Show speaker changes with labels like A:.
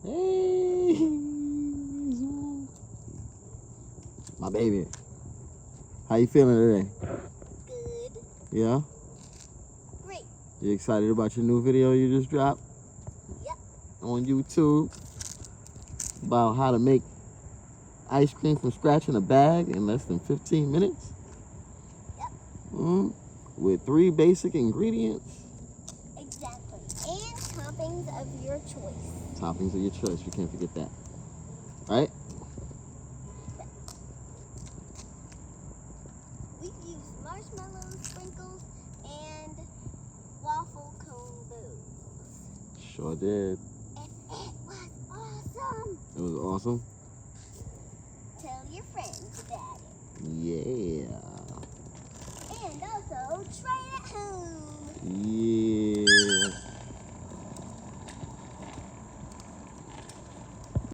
A: Hey, my baby. How you feeling today?
B: Good.
A: Yeah?
B: Great.
A: You excited about your new video you just dropped?
B: Yep.
A: On YouTube about how to make ice cream from scratch in a bag in less than 15 minutes?
B: Yep.
A: With 3 basic ingredients.
B: Exactly. And toppings of your choice.
A: Toppings of your choice. You can't forget that. Right?
B: We used marshmallows, sprinkles, and waffle cone booze.
A: Sure did.
B: And it was awesome.
A: It was awesome.
B: Tell your friends about it.
A: Yeah.
B: And also try it at home.
A: Yeah.